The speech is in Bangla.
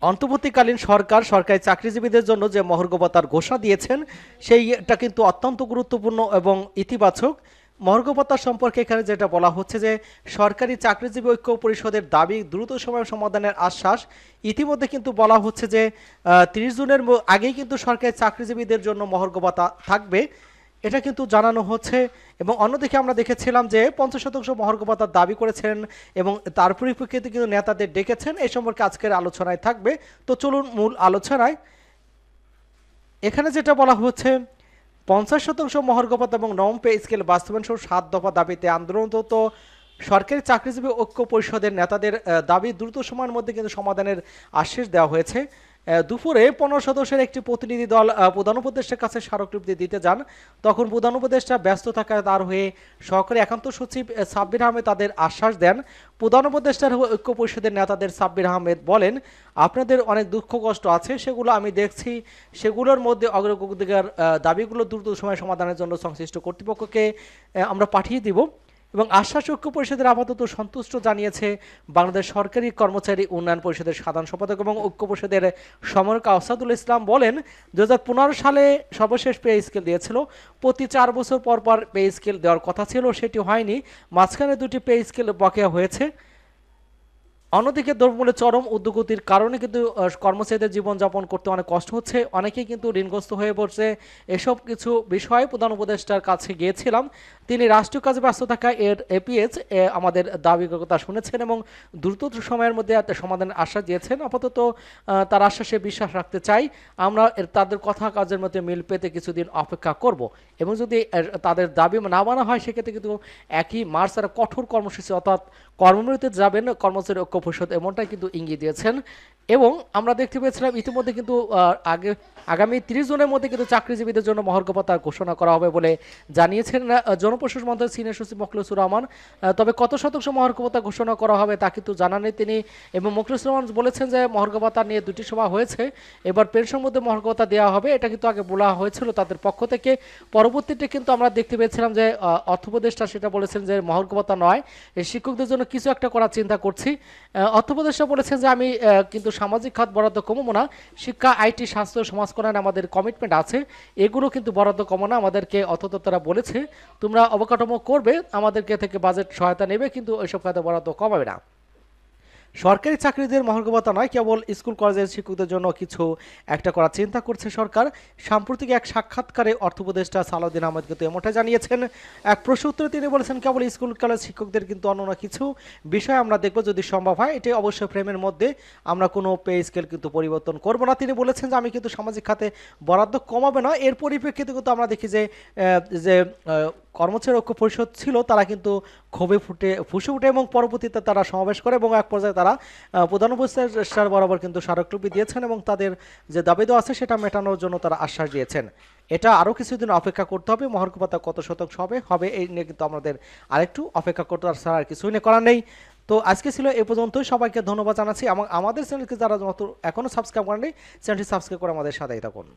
অন্তর্বর্তীকালীন সরকার সরকারি চাকরিজীবীদের জন্য যে মহার্ঘ ভাতার ঘোষণা দিয়েছেন সেইটা কিন্তু অত্যন্ত গুরুত্বপূর্ণ এবং ইতিবাচক। মহার্ঘ ভাতা সম্পর্কে এখানে যেটা বলা হচ্ছে যে সরকারি চাকরিজীবী ঐক্য পরিষদের দাবি দ্রুত সময়ে সমাধানের আশ্বাস। ইতিমধ্যে কিন্তু বলা হচ্ছে যে 30 জুনের আগেই কিন্তু সরকারি চাকরিজীবীদের জন্য মহার্ঘ ভাতা থাকবে, এটা কিন্তু জানানো হচ্ছে। এবং অন্যদিকে আমরা দেখেছিলাম যে 50% মহার্ঘ ভাতার দাবি করেছেন এবং তার পরিপ্রেক্ষিতে কিন্তু নেতাদের ডেকেছেন। এই সম্পর্কে আজকের আলোচনায় থাকবে। তো চলুন মূল আলোচনায়। এখানে যেটা বলা হচ্ছে 50% মহার্ঘ ভাতা এবং নবম পে স্কেল বাস্তবায়ন সহ 7 দফা দাবিতে আন্দোলনরত সরকারি চাকরিজীবী ঐক্য পরিষদের নেতাদের দাবি দ্রুত সময়ের মধ্যে কিন্তু সমাধানের আশ্বাস দেওয়া হয়েছে। দুপুরে 15 সদস্যের একটি প্রতিনিধি দল প্রধান উপদেষ্টার কাছে স্মারকলিপি দিতে যান। তখন প্রধান উপদেষ্টা ব্যস্ত থাকায় তার হয়ে সহকারী একান্ত সচিব সাব্বির আহমেদ তাদের আশ্বাস দেন। প্রধান উপদেষ্টার ঐক্য পরিষদের নেতাদের সাব্বির আহমেদ বলেন, আপনাদের অনেক দুঃখ কষ্ট আছে, সেগুলো আমি দেখছি। সেগুলোর মধ্যে অগ্রগতির দাবিগুলো দ্রুত সময় সমাধানের জন্য সংশ্লিষ্ট কর্তৃপক্ষকে আমরা পাঠিয়ে দিব। এবং আশ্বাস ঐক্য পরিষদের আপাতত সন্তুষ্ট জানিয়েছে বাংলাদেশ সরকারি কর্মচারী উন্নয়ন পরিষদের সাধারণ সম্পাদক এবং ঐক্য পরিষদের সমন্বয়ক আসাদুল ইসলাম বলেন, 2015 সালে সর্বশেষ পে স্কেল দিয়েছিল। প্রতি 4 বছর পর পর পে স্কেল দেওয়ার কথা ছিল, সেটি হয়নি। মাঝখানে 2টি পে স্কেল বকেয়া হয়েছে। অন্যদিকে দ্রব্যমূল্যের চরম ঊর্ধ্বগতির কারণে কিন্তু কর্মচারীদের জীবনযাপন করতে অনেক কষ্ট হচ্ছে, অনেকেই কিন্তু ঋণগ্রস্ত হয়ে পড়ছে। এসব কিছু বিষয়ে প্রধান উপদেষ্টার কাছে গিয়েছিলাম। তিনি রাষ্ট্রীয় কাজে ব্যস্ত থাকা এপিএস আমাদের দাবির কথা শুনেছেন এবং দ্রুত সময়ের মধ্যে একটা সমাধানের আশ্বাস দিয়েছেন। আপাতত তার আশ্বাসে বিশ্বাস রাখতে চাই। আমরা তাদের কথা কাজের মধ্যে মিল পেতে কিছুদিন অপেক্ষা করব এবং যদি তাদের দাবি না মানা হয় সেক্ষেত্রে কিন্তু 1 মার্চ তারা কঠোর কর্মসূচি অর্থাৎ কর্মবিরতিতে যাবেন কর্মচারী ঐক্য পরিষদ, এমনটাই কিন্তু ইঙ্গিত দিয়েছেন। এবং আমরা দেখতে পেয়েছিলাম ইতিমধ্যে কিন্তু আগামী 30 জুনের মধ্যে কিন্তু চাকরিজীবীদের জন্য মহার্ঘ ভাতা ঘোষণা করা হবে বলে জানিয়েছেন জনপ্রশাসন মন্ত্রণালয়ের সিনিয়র সচিব মোখলেছুর রহমান। তবে কত শতাংশ মহার্ঘ ভাতা ঘোষণা করা হবে তা কিন্তু জানাননি তিনি। এবং মোখলেছুর রহমান বলেছেন যে মহার্ঘ ভাতা নিয়ে 2টি সভা হয়েছে, এবার পেনশন মধ্যে মহার্ঘ ভাতা দেওয়া হবে, এটা কিন্তু আগে বলা হয়েছিল তাদের পক্ষ থেকে। পরবর্তীতে কিন্তু আমরা দেখতে পেয়েছিলাম যে অর্থ উপদেষ্টা সেটা বলেছেন যে মহার্ঘ ভাতা নয়, শিক্ষকদের জন্য কিছু একটা করার চিন্তা করছি। অর্থ উপদেষ্টা বলেছেন যে আমি কিন্তু সামাজিক খাত বরাদ্দ কমাবো না, শিক্ষা, আইটি, স্বাস্থ্য, সমাজ কল্যাণ আমাদের কমিটমেন্ট আছে, এগুলো কিন্তু বরাদ্দ কমানো না। আমাদেরকে অর্থদপ্তরা বলেছে তোমরা অবকাঠামো করবে, আমাদেরকে থেকে বাজেট সহায়তা নেবে, কিন্তু ওইসব খাতে বরাদ্দ কমাবে না। সরকারি চাকরিদের মহার্ঘ ভাতা নয়, কেবল স্কুল কলেজের শিক্ষকদের জন্য কিছু একটা করার চিন্তা করছে সরকার। সাম্প্রতিক এক সাক্ষাৎকারে অর্থ উপদেষ্টা সালাউদ্দিন আহমেদ কিন্তু এমনটা জানিয়েছেন। এক প্রশ্ন উত্তরে তিনি বলেছেন, কেবল স্কুল কলেজ শিক্ষকদের কিন্তু অন্য কিছু বিষয় আমরা দেখব যদি সম্ভব হয়, এটি অবশ্যই ফ্রেমের মধ্যে, আমরা কোনো পে স্কেল কিন্তু পরিবর্তন করব না। তিনি বলেছেন যে আমি কিন্তু সামাজিক খাতে বরাদ্দ কমাবে না। এর পরিপ্রেক্ষিতে কিন্তু আমরা দেখি যে যে কর্মচারী ঐক্য পরিষদ ছিল তারা কিন্তু ক্ষোভে ফুসে উঠে এবং পরবর্তীতে তারা সমাবেশ করে এবং এক পর্যায়ে তারা প্রধান উপদেষ্টার বরাবর কিন্তু স্মারকলিপি দিয়েছেন এবং তাদের যে দাবি দেওয়া আছে সেটা মেটানোর জন্য তারা আশ্বাস দিয়েছেন। এটা আরও কিছুদিন অপেক্ষা করতে হবে। মহার্ঘ ভাতা কত শতাংশ হবে এই নিয়ে কিন্তু আমাদের আরেকটু অপেক্ষা করতে ছাড়া আর কিছুই নিয়ে করার নেই। তো আজকে ছিল এ পর্যন্তই। সবাইকে ধন্যবাদ জানাচ্ছি। আমাদের চ্যানেলকে যারা এখনও সাবস্ক্রাইব করেননি, চ্যানেলটি সাবস্ক্রাইব করে আমাদের সাথেই থাকুন।